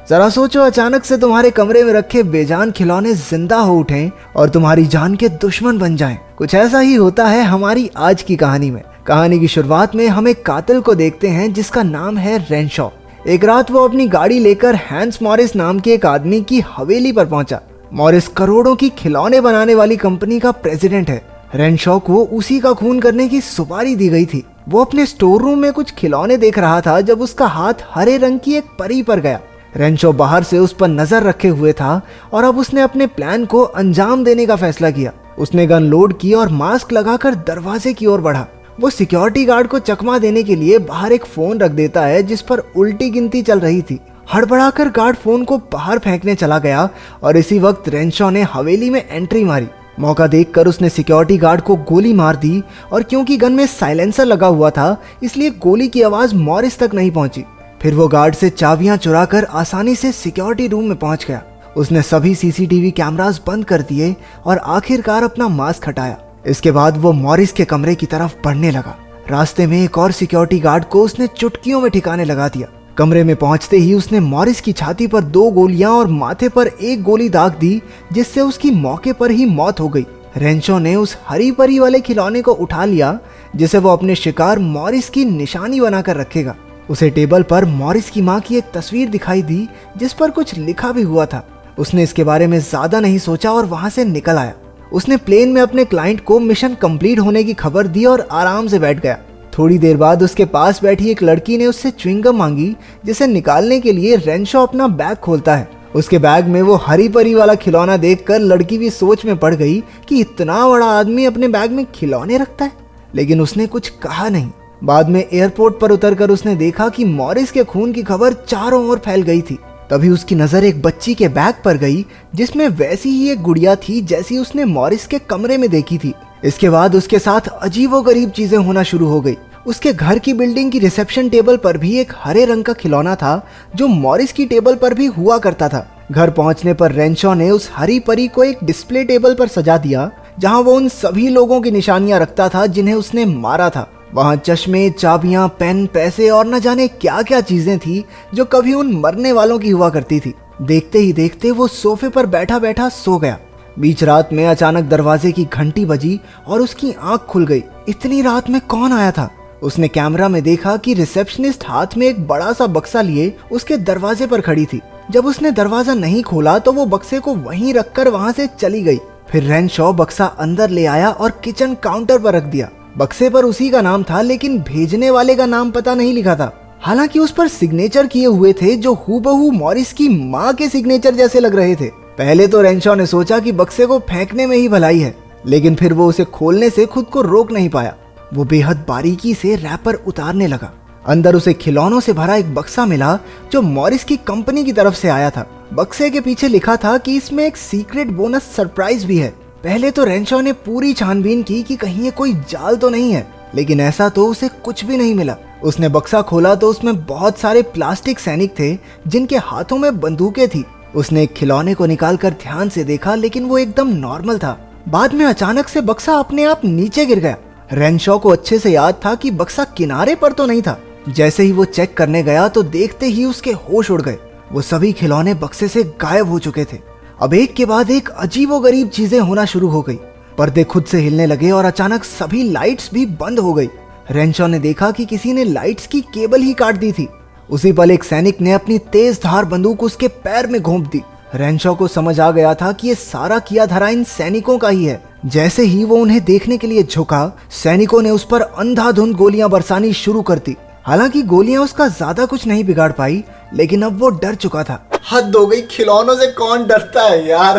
जरा सोचो, अचानक से तुम्हारे कमरे में रखे बेजान खिलौने जिंदा हो उठें और तुम्हारी जान के दुश्मन बन जाएं। कुछ ऐसा ही होता है हमारी आज की कहानी में। कहानी की शुरुआत में हम एक कातिल को देखते हैं जिसका नाम है रेनशॉ। एक रात वो अपनी गाड़ी लेकर हैंस मॉरिस नाम के एक आदमी की हवेली पर पहुंचा। मॉरिस करोड़ों की खिलौने बनाने वाली कंपनी का प्रेसिडेंट है। रेनशॉ को उसी का खून करने की सुपारी दी गई थी। वो अपने स्टोर रूम में कुछ खिलौने देख रहा था जब उसका हाथ हरे रंग की एक परी पर गया। रेनशॉ बाहर से उस पर नजर रखे हुए था और अब उसने अपने प्लान को अंजाम देने का फैसला किया। उसने गन लोड की और मास्क लगाकर दरवाजे की ओर बढ़ा। वो सिक्योरिटी गार्ड को चकमा देने के लिए बाहर एक फोन रख देता है जिस पर उल्टी गिनती चल रही थी। हड़बड़ाकर गार्ड फोन को बाहर फेंकने चला गया और इसी वक्त रेनशॉ ने हवेली में एंट्री मारी। मौका देखकर उसने सिक्योरिटी गार्ड को गोली मार दी और क्योंकि गन में साइलेंसर लगा हुआ था इसलिए गोली की आवाज मॉरिस तक नहीं पहुंची। फिर वो गार्ड से चाबियां चुराकर आसानी से सिक्योरिटी रूम में पहुंच गया। उसने सभी सीसीटीवी कैमरास बंद कर दिए और आखिरकार अपना मास्क हटाया। इसके बाद वो मॉरिस के कमरे की तरफ बढ़ने लगा। रास्ते में एक और सिक्योरिटी गार्ड को उसने चुटकियों में ठिकाने लगा दिया। कमरे में पहुंचते ही उसने मॉरिस की छाती पर 2 गोलियां और माथे पर 1 गोली दाग दी जिससे उसकी मौके पर ही मौत हो गई। रेनशॉ ने उस हरी परी वाले खिलौने को उठा लिया जिसे वो अपने शिकार मॉरिस की निशानी बनाकर रखेगा। उसे टेबल पर मॉरिस की मां की एक तस्वीर दिखाई दी जिस पर कुछ लिखा भी हुआ था। उसने इसके बारे में ज्यादा नहीं सोचा और वहां से निकल आया। उसने प्लेन में अपने क्लाइंट को मिशन कंप्लीट होने की खबर दी और आराम से बैठ गया। थोड़ी देर बाद उसके पास बैठी एक लड़की ने उससे च्युइंगम मांगी जिसे निकालने के लिए रेनशॉ अपना बैग खोलता है। उसके बैग में वो हरी परी वाला खिलौना देखकर लड़की भी सोच में पड़ गई कि इतना बड़ा आदमी अपने बैग में खिलौने रखता है, लेकिन उसने कुछ कहा नहीं। बाद में एयरपोर्ट पर उतरकर उसने देखा कि मॉरिस के खून की खबर चारों ओर फैल गई थी। तभी उसकी नजर एक बच्ची के बैग पर गई जिसमें वैसी ही एक गुड़िया थी जैसी उसने मॉरिस के कमरे में देखी थी। इसके बाद उसके साथ अजीबोगरीब चीजें होना शुरू हो गई। उसके घर की बिल्डिंग की रिसेप्शन टेबल पर भी एक हरे रंग का खिलौना था जो मॉरिस की टेबल पर भी हुआ करता था। घर पहुंचने पर रेनशॉ ने उस हरी परी को एक डिस्प्ले टेबल पर सजा दिया जहां वो उन सभी लोगों की निशानियां रखता था जिन्हें उसने मारा था। वहां चश्मे, चाबियां, पेन, पैसे और न जाने क्या क्या चीजें थी जो कभी उन मरने वालों की हुआ करती थी। देखते ही देखते वो सोफे पर बैठा बैठा सो गया। बीच रात में अचानक दरवाजे की घंटी बजी और उसकी आंख खुल गई। इतनी रात में कौन आया था? उसने कैमरा में देखा कि रिसेप्शनिस्ट हाथ में एक बड़ा सा बक्सा लिए उसके दरवाजे पर खड़ी थी। जब उसने दरवाजा नहीं खोला तो वो बक्से को वहीं रखकर वहां से चली गई। फिर रेनशॉ बक्सा अंदर ले आया और किचन काउंटर पर रख दिया। बक्से पर उसी का नाम था लेकिन भेजने वाले का नाम पता नहीं लिखा था। हालांकि उस पर सिग्नेचर किए हुए थे जो हूबहू मॉरिस की मां के सिग्नेचर जैसे लग रहे थे। पहले तो रेनशॉ ने सोचा कि बक्से को फेंकने में ही भलाई है, लेकिन फिर वो उसे खोलने से खुद को रोक नहीं पाया। वो बेहद बारीकी से रैपर उतारने लगा। अंदर उसे खिलौनों से भरा एक बक्सा मिला जो मॉरिस की कंपनी की तरफ से आया था। बक्से के पीछे लिखा था कि इसमें एक सीक्रेट बोनस सरप्राइज भी है। पहले तो रेनशॉ ने पूरी छानबीन की कि कहीं ये कोई जाल तो नहीं है, लेकिन ऐसा तो उसे कुछ भी नहीं मिला। उसने बक्सा खोला तो उसमें बहुत सारे प्लास्टिक सैनिक थे जिनके हाथों में बंदूकें थी। उसने एक खिलौने को निकालकर ध्यान से देखा लेकिन वो एकदम नॉर्मल था। बाद में अचानक से बक्सा अपने आप नीचे गिर गया। रेनशॉ को अच्छे से याद था कि बक्सा किनारे पर तो नहीं था। जैसे ही वो चेक करने गया तो देखते ही उसके होश उड़ गए। वो सभी खिलौने बक्से से गायब हो चुके थे। अब एक के बाद एक अजीबोगरीब चीजें होना शुरू हो गई। पर्दे खुद से हिलने लगे और अचानक सभी लाइट्स भी बंद हो गई। रेनशॉ ने देखा कि किसी ने लाइट्स की केबल ही काट दी थी। उसी पल एक सैनिक ने अपनी तेज धार बंदूक उसके पैर में घोंप दी। रेनशॉ को समझ आ गया था कि ये सारा किया धरा इन सैनिकों का ही है। जैसे ही वो उन्हें देखने के लिए झुका, सैनिकों ने उस पर अंधाधुंध गोलियां बरसानी शुरू कर दी। हालांकि गोलियां उसका ज्यादा कुछ नहीं बिगाड़ पाई, लेकिन अब वो डर चुका था। हद हो गई, खिलौनों से कौन डरता है यार।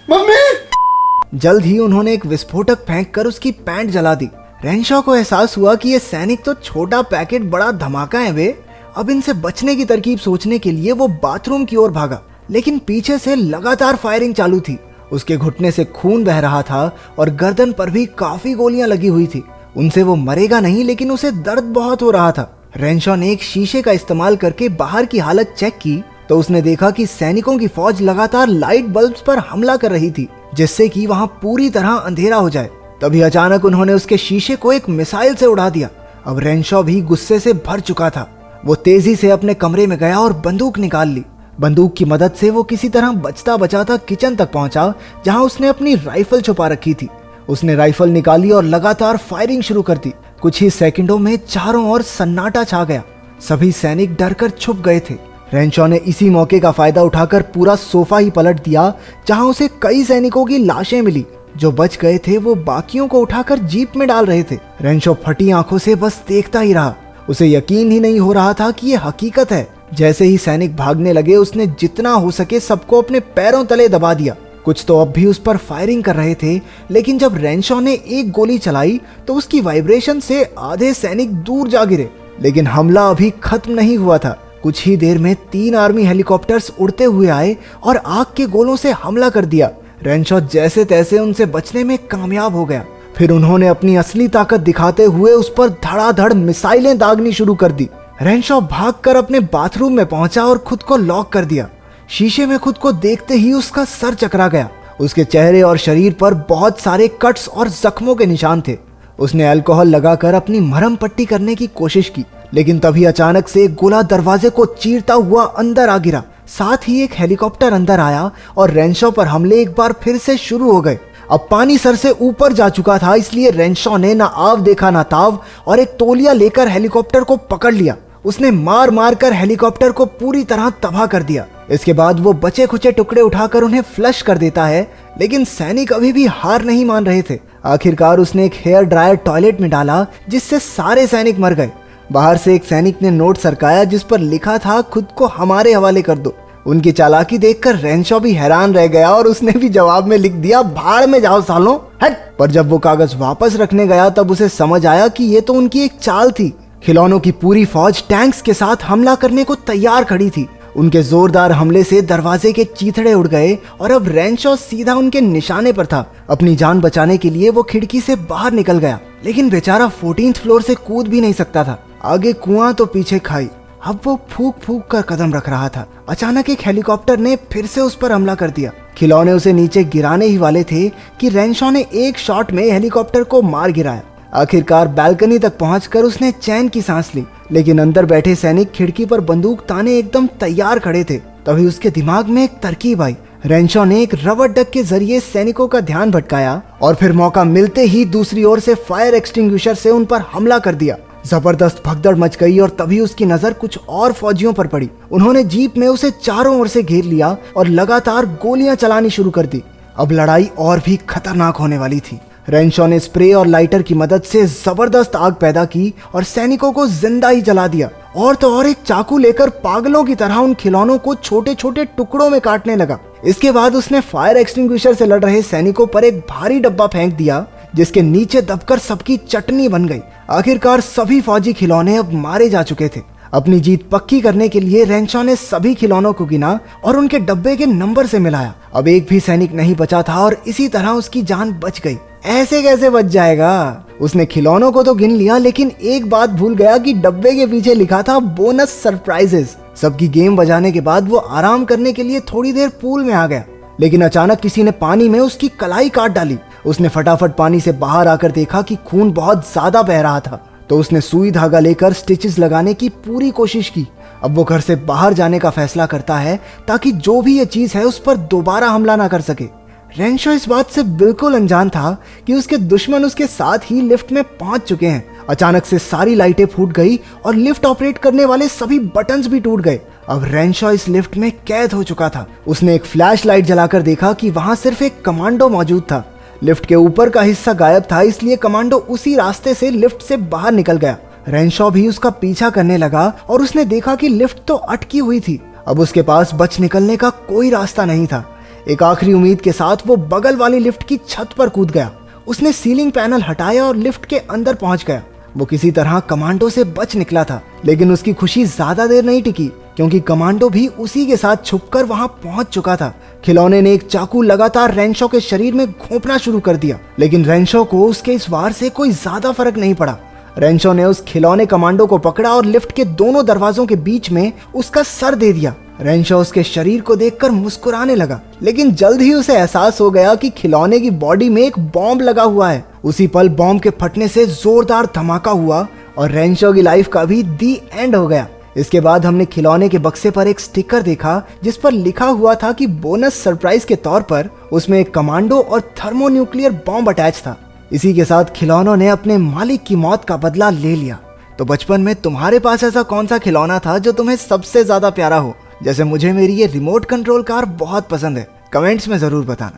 मम्मी! जल्द ही उन्होंने एक विस्फोटक फेंककर उसकी पैंट जला दी। रेनशॉ को एहसास हुआ कि ये सैनिक तो छोटा पैकेट बड़ा धमाका है वे। अब इनसे बचने की तरकीब सोचने के लिए वो बाथरूम की ओर भागा, लेकिन पीछे से लगातार फायरिंग चालू थी। उसके घुटने से खून बह रहा था और गर्दन पर भी काफी गोलियां लगी हुई थी। उनसे वो मरेगा नहीं, लेकिन उसे दर्द बहुत हो रहा था। रेनशॉ ने एक शीशे का इस्तेमाल करके बाहर की हालत चेक की तो उसने देखा कि सैनिकों की फौज लगातार लाइट बल्ब्स पर हमला कर रही थी, जिससे कि वहां पूरी तरह अंधेरा हो जाए। तभी अचानक उन्होंने उसके शीशे को एक मिसाइल से उड़ा दिया। अब रेनशॉ भी गुस्से से भर चुका था। वो तेजी से अपने कमरे में गया और बंदूक निकाल ली। बंदूक की मदद से वो किसी तरह बचता बचाता किचन तक पहुंचा, जहां उसने अपनी राइफल छुपा रखी थी। उसने राइफल निकाली और लगातार फायरिंग शुरू कर दी। कुछ ही सेकंडों में चारों ओर सन्नाटा छा गया। सभी सैनिक डरकर छुप गए थे। रेंशॉ ने इसी मौके का फायदा उठाकर पूरा सोफा ही पलट दिया, जहां उसे कई सैनिकों की लाशें मिली। जो बच गए थे वो बाकियों को उठाकर जीप में डाल रहे थे। रेंशॉ फटी आंखों से बस देखता ही रहा। उसे यकीन ही नहीं हो रहा था कि ये हकीकत है। जैसे ही सैनिक भागने लगे, उसने जितना हो सके सबको अपने पैरों तले दबा दिया। कुछ तो अब भी उस पर फायरिंग कर रहे थे, लेकिन जब रेंशॉ ने एक गोली चलाई तो उसकी वाइब्रेशन से आधे सैनिक दूर जा गिरे। लेकिन हमला अभी खत्म नहीं हुआ था। कुछ ही देर में 3 आर्मी हेलीकॉप्टर्स उड़ते हुए आए और आग के गोलों से हमला कर दिया। रेंशॉ जैसे तैसे उनसे बचने में कामयाब हो गया। फिर उन्होंने अपनी असली ताकत दिखाते हुए उस पर धड़ाधड़ मिसाइलें दागनी शुरू कर दी। रेंशॉ भागकर अपने बाथरूम में पहुंचा और खुद को लॉक कर दिया। शीशे में खुद को देखते ही उसका सर चकरा गया। उसके चेहरे और शरीर पर बहुत सारे कट्स और जख्मों के निशान थे। उसने अल्कोहल लगाकर अपनी मरहम पट्टी करने की कोशिश की, लेकिन तभी अचानक से एक गोला दरवाजे को चीरता हुआ अंदर आ गिरा। साथ ही एक हेलीकॉप्टर अंदर आया और रेंशॉ पर हमले एक बार फिर से शुरू हो गए। अब पानी सर से ऊपर जा चुका था, इसलिए रेंशॉ ने ना आव देखा ना ताव और एक तौलिया लेकर हेलीकॉप्टर को पकड़ लिया। उसने मार मार कर हेलीकॉप्टर को पूरी तरह तबाह कर दिया। इसके बाद वो बचे खुचे टुकड़े उठाकर उन्हें फ्लश कर देता है, लेकिन सैनिक अभी भी हार नहीं मान रहे थे। आखिरकार उसने एक हेयर ड्रायर टॉयलेट में डाला, जिससे सारे सैनिक मर गए। बाहर से एक सैनिक ने नोट सरकाया, जिस पर लिखा था, खुद को हमारे हवाले कर दो। उनकी चालाकी देखकर रेंशॉ भी हैरान रह गया और उसने भी जवाब में लिख दिया, भाड़ में जाओ सालों, हट। पर जब वो कागज वापस रखने गया तब उसे समझ आया कि ये तो उनकी एक चाल थी। खिलौनों की पूरी फौज टैंक्स के साथ हमला करने को तैयार खड़ी थी। उनके जोरदार हमले से दरवाजे के चीथड़े उड़ गए और अब रेंशॉ सीधा उनके निशाने पर था। अपनी जान बचाने के लिए वो खिड़की से बाहर निकल गया, लेकिन बेचारा 14th फ्लोर से कूद भी नहीं सकता था। आगे कुआं तो पीछे खाई। अब वो फूक फूक कर कदम रख रहा था। अचानक एक हेलीकॉप्टर ने फिर से उस पर हमला कर दिया। खिलौने उसे नीचे गिराने ही वाले थे कि रेंशॉ ने एक शॉट में हेलीकॉप्टर को मार गिराया। आखिरकार बालकनी तक पहुंचकर उसने चैन की सांस ली, लेकिन अंदर बैठे सैनिक खिड़की पर बंदूक ताने एकदम तैयार खड़े थे। तभी उसके दिमाग में एक तरकीब आई। रेंशॉ ने एक रबर डक के जरिए सैनिकों का ध्यान भटकाया और फिर मौका मिलते ही दूसरी ओर से फायर एक्सटिंग्विशर से उन पर हमला कर दिया। जबरदस्त भगदड़ मच गई और तभी उसकी नजर कुछ और फौजियों पर पड़ी। उन्होंने जीप में उसे चारों ओर से घेर लिया और लगातार गोलियां चलानी शुरू कर दी। अब लड़ाई और भी खतरनाक होने वाली थी। रेंशॉ ने स्प्रे और लाइटर की मदद से जबरदस्त आग पैदा की और सैनिकों को जिंदा ही जला दिया। और तो और एक चाकू लेकर पागलों की तरह उन खिलौनों को छोटे छोटे टुकड़ों में काटने लगा। इसके बाद उसने फायर एक्सटिंग्विशर से लड़ रहे सैनिकों पर एक भारी डब्बा फेंक दिया, जिसके नीचे दबकर सबकी चटनी बन गई। आखिरकार सभी फौजी खिलौने अब मारे जा चुके थे। अपनी जीत पक्की करने के लिए रेंशॉ ने सभी खिलौनों को गिना और उनके डब्बे के नंबर से मिलाया। अब एक भी सैनिक नहीं बचा था और इसी तरह उसकी जान बच गई। ऐसे कैसे बच जाएगा? उसने खिलौनों को तो गिन लिया, लेकिन एक बात भूल गया कि डब्बे के पीछे लिखा था बोनस सरप्राइजेस। सबकी गेम बजाने के बाद वो आराम करने के लिए थोड़ी देर पूल में आ गया, लेकिन अचानक किसी ने पानी में उसकी कलाई काट डाली। उसने फटाफट पानी से बाहर आकर देखा कि खून बहुत ज्यादा बह रहा था, तो उसने सुई धागा लेकर स्टिचेस लगाने की पूरी कोशिश की। अब वो घर से बाहर जाने का फैसला करता है ताकि जो भी ये चीज है उस पर दोबारा हमला ना कर सके। रेंशॉ इस बात से बिल्कुल अनजान था कि उसके दुश्मन उसके साथ ही लिफ्ट में पहुंच चुके हैं। अचानक से सारी लाइटें फूट गई और लिफ्ट ऑपरेट करने वाले सभी बटन्स भी टूट गए। अब रेंशॉ इस लिफ्ट में कैद हो चुका था। उसने एक फ्लैश लाइट जलाकर देखा कि वहां सिर्फ एक कमांडो मौजूद था। लिफ्ट के ऊपर का हिस्सा गायब था, इसलिए कमांडो उसी रास्ते से लिफ्ट से बाहर निकल गया। रेंशॉ भी उसका पीछा करने लगा और उसने देखा कि लिफ्ट तो अटकी हुई थी। अब उसके पास बच निकलने का कोई रास्ता नहीं था। एक आखिरी उम्मीद के साथ वो बगल वाली लिफ्ट की छत पर कूद गया। उसने सीलिंग पैनल हटाया और लिफ्ट के अंदर पहुंच गया। वो किसी तरह कमांडो से बच निकला था, लेकिन उसकी खुशी ज्यादा देर नहीं टिकी, क्योंकि कमांडो भी उसी के साथ छुपकर वहां पहुंच चुका था। खिलौने ने एक चाकू लगातार रेंशॉ के शरीर में घोंपना शुरू कर दिया, लेकिन रेंशॉ को उसके इस वार से कोई ज्यादा फर्क नहीं पड़ा। रेंशॉ ने उस खिलौने कमांडो को पकड़ा और लिफ्ट के दोनों दरवाजों के बीच में उसका सर दे दिया। रेंशॉ उसके शरीर को देखकर मुस्कुराने लगा, लेकिन जल्द ही उसे एहसास हो गया कि खिलौने की बॉडी में एक बॉम्ब लगा हुआ है। उसी पल बॉम्ब के फटने से जोरदार धमाका हुआ और रेंशॉ की लाइफ का भी दी एंड हो गया। इसके बाद हमने खिलौने के बक्से पर एक स्टिकर देखा जिस पर लिखा हुआ था कि बोनस सरप्राइज के तौर पर उसमें एक कमांडो और थर्मोन्यूक्लियर बॉम्ब अटैच था। इसी के साथ खिलौनों ने अपने मालिक की मौत का बदला ले लिया। तो बचपन में तुम्हारे पास ऐसा कौन सा खिलौना था जो तुम्हें सबसे ज्यादा प्यारा हो? जैसे मुझे मेरी ये रिमोट कंट्रोल कार बहुत पसंद है। कमेंट्स में जरूर बताना।